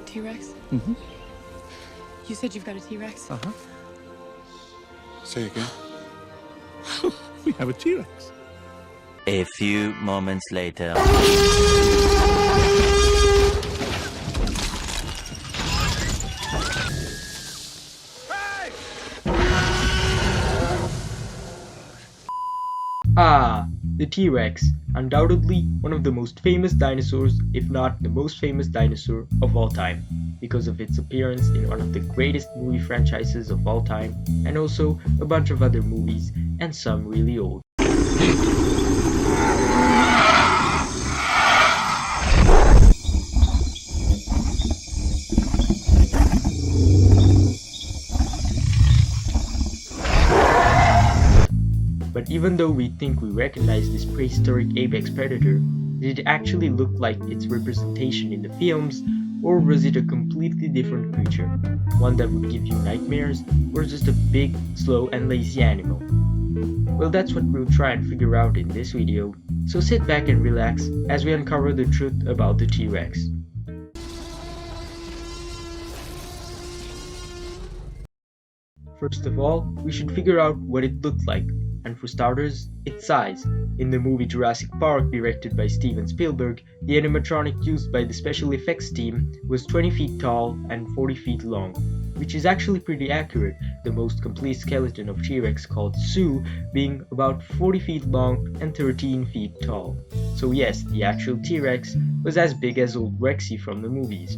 T-Rex? Mm-hmm. You said you've got a T-Rex? Uh-huh. Say again. We have a T-Rex. A few moments later. Ah, the T-Rex, undoubtedly one of the most famous dinosaurs, if not the most famous dinosaur of all time, because of its appearance in one of the greatest movie franchises of all time, and also a bunch of other movies, and some really old. But even though we think we recognize this prehistoric apex predator, did it actually look like its representation in the films, or was it a completely different creature? One that would give you nightmares, or just a big, slow and lazy animal? Well, that's what we'll try and figure out in this video, so sit back and relax as we uncover the truth about the T-Rex. First of all, we should figure out what it looked like. And for starters, its size. In the movie Jurassic Park, directed by Steven Spielberg, the animatronic used by the special effects team was 20 feet tall and 40 feet long, which is actually pretty accurate, the most complete skeleton of T-Rex called Sue being about 40 feet long and 13 feet tall. So yes, the actual T-Rex was as big as old Rexy from the movies.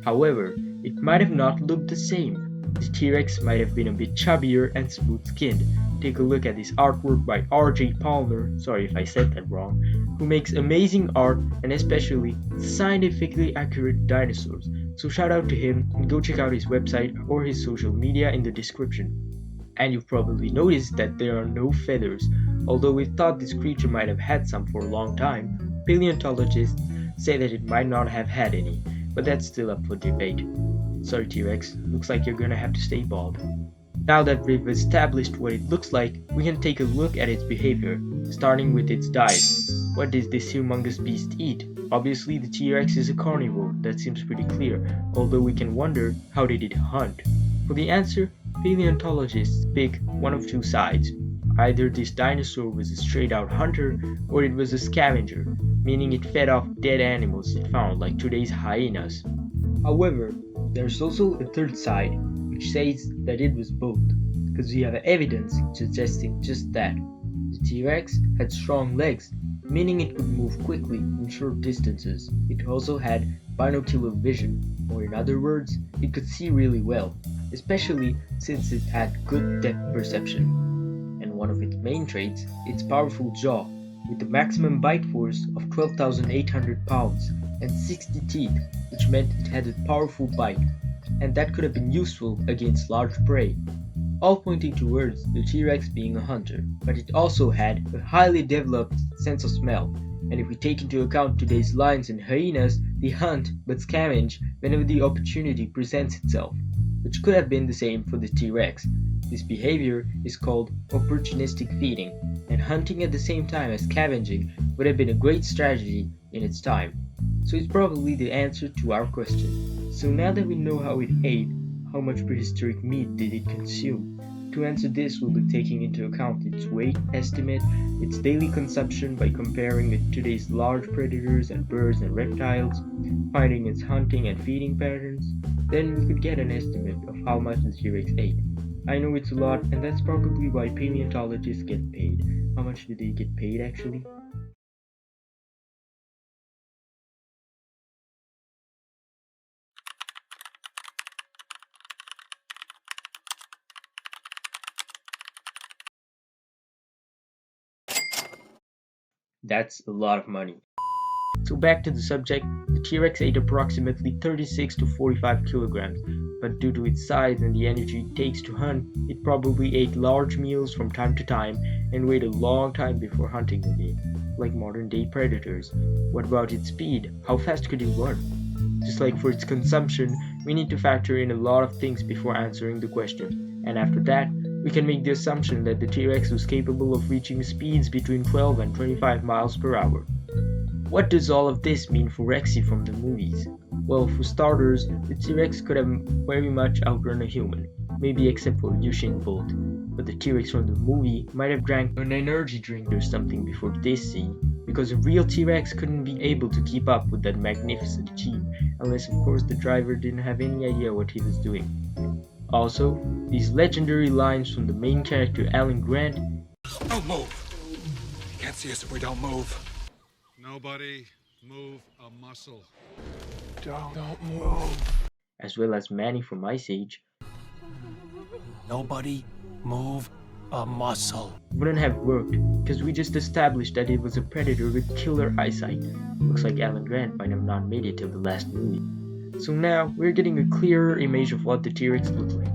However, it might have not looked the same. The T-Rex might have been a bit chubbier and smooth-skinned. Take a look at this artwork by R.J. Palmer, sorry if I said that wrong, who makes amazing art and especially scientifically accurate dinosaurs. So shout out to him and go check out his website or his social media in the description. And you've probably noticed that there are no feathers. Although we thought this creature might have had some for a long time, paleontologists say that it might not have had any, but that's still up for debate. Sorry T-Rex, looks like you're gonna have to stay bald. Now that we've established what it looks like, we can take a look at its behavior, starting with its diet. What does this humongous beast eat? Obviously the T-Rex is a carnivore, that seems pretty clear, although we can wonder how did it hunt? For the answer, paleontologists pick one of two sides. Either this dinosaur was a straight out hunter, or it was a scavenger, meaning it fed off dead animals it found like today's hyenas. However, there's also a third side, which says that it was both, because we have evidence suggesting just that. The T-Rex had strong legs, meaning it could move quickly in short distances. It also had binocular vision, or in other words, it could see really well, especially since it had good depth perception. And one of its main traits, its powerful jaw, with a maximum bite force of 12,800 pounds and 60 teeth, which meant it had a powerful bite, and that could have been useful against large prey. All pointing towards the T-Rex being a hunter, but it also had a highly developed sense of smell, and if we take into account today's lions and hyenas, they hunt but scavenge whenever the opportunity presents itself, which could have been the same for the T-Rex. This behavior is called opportunistic feeding, and hunting at the same time as scavenging would have been a great strategy in its time. So it's probably the answer to our question. So now that we know how it ate, how much prehistoric meat did it consume? To answer this, we'll be taking into account its weight estimate, its daily consumption by comparing with today's large predators and birds and reptiles, finding its hunting and feeding patterns. Then we could get an estimate of how much the T-Rex ate. I know it's a lot, and that's probably why paleontologists get paid. How much do they get paid actually? That's a lot of money. So back to the subject, the T-Rex ate approximately 36 to 45 kilograms, but due to its size and the energy it takes to hunt, it probably ate large meals from time to time and waited a long time before hunting again, like modern day predators. What about its speed? How fast could it run? Just like for its consumption, we need to factor in a lot of things before answering the question, and after that, we can make the assumption that the T-Rex was capable of reaching speeds between 12 and 25 miles per hour. What does all of this mean for Rexy from the movies? Well, for starters, the T-Rex could have very much outrun a human, maybe except for Usain Bolt. But the T-Rex from the movie might have drank an energy drink or something before this scene, because a real T-Rex couldn't be able to keep up with that magnificent team, unless of course the driver didn't have any idea what he was doing. Also, these legendary lines from the main character Alan Grant. Don't move. You can't see us if we don't move. Nobody move a muscle. Don't move. As well as Manny from Ice Age, Nobody move a muscle. wouldn't have worked, because we just established that it was a predator with killer eyesight. Looks like Alan Grant might have not made it till the last movie. So now, we're getting a clearer image of what the T-Rex looked like.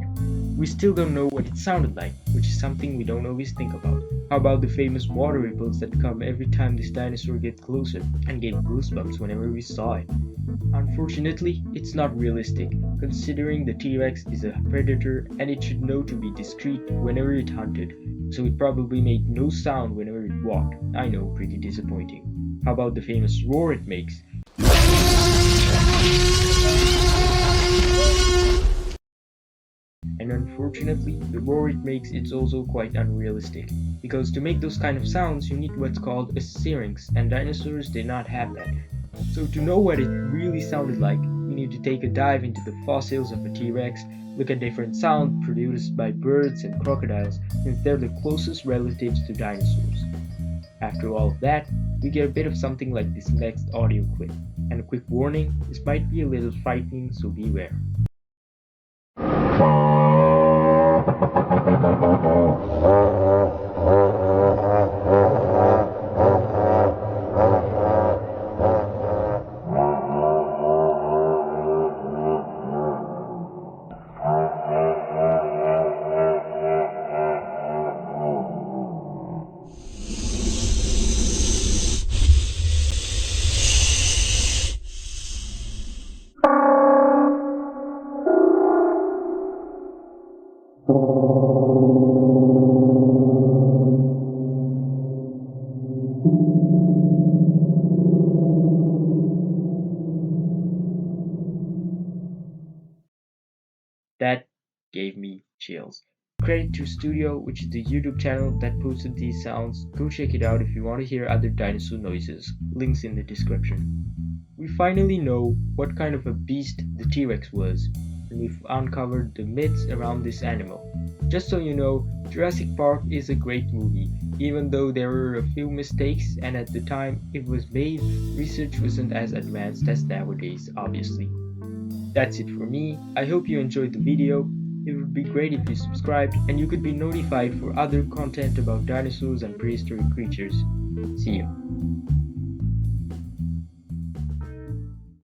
We still don't know what it sounded like, which is something we don't always think about. How about the famous water ripples that come every time this dinosaur gets closer, and gave goosebumps whenever we saw it? Unfortunately, it's not realistic, considering the T-Rex is a predator and it should know to be discreet whenever it hunted, so it probably made no sound whenever it walked. I know, pretty disappointing. How about the famous roar it makes? And unfortunately, the roar it makes is also quite unrealistic, because to make those kind of sounds you need what's called a syrinx, and dinosaurs did not have that. So to know what it really sounded like, you need to take a dive into the fossils of a T-Rex, look at different sounds produced by birds and crocodiles, since they're the closest relatives to dinosaurs. After all of that, we get a bit of something like this next audio clip. And a quick warning, this might be a little frightening, so beware. That gave me chills. Credit to Studio, which is the YouTube channel that posted these sounds. Go check it out if you want to hear other dinosaur noises. Links in the description. We finally know what kind of a beast the T-Rex was, and we've uncovered the myths around this animal. Just so you know, Jurassic Park is a great movie, even though there were a few mistakes, and at the time it was made, research wasn't as advanced as nowadays, obviously. That's it for me. I hope you enjoyed the video. It would be great if you subscribed, and you could be notified for other content about dinosaurs and prehistoric creatures. See you.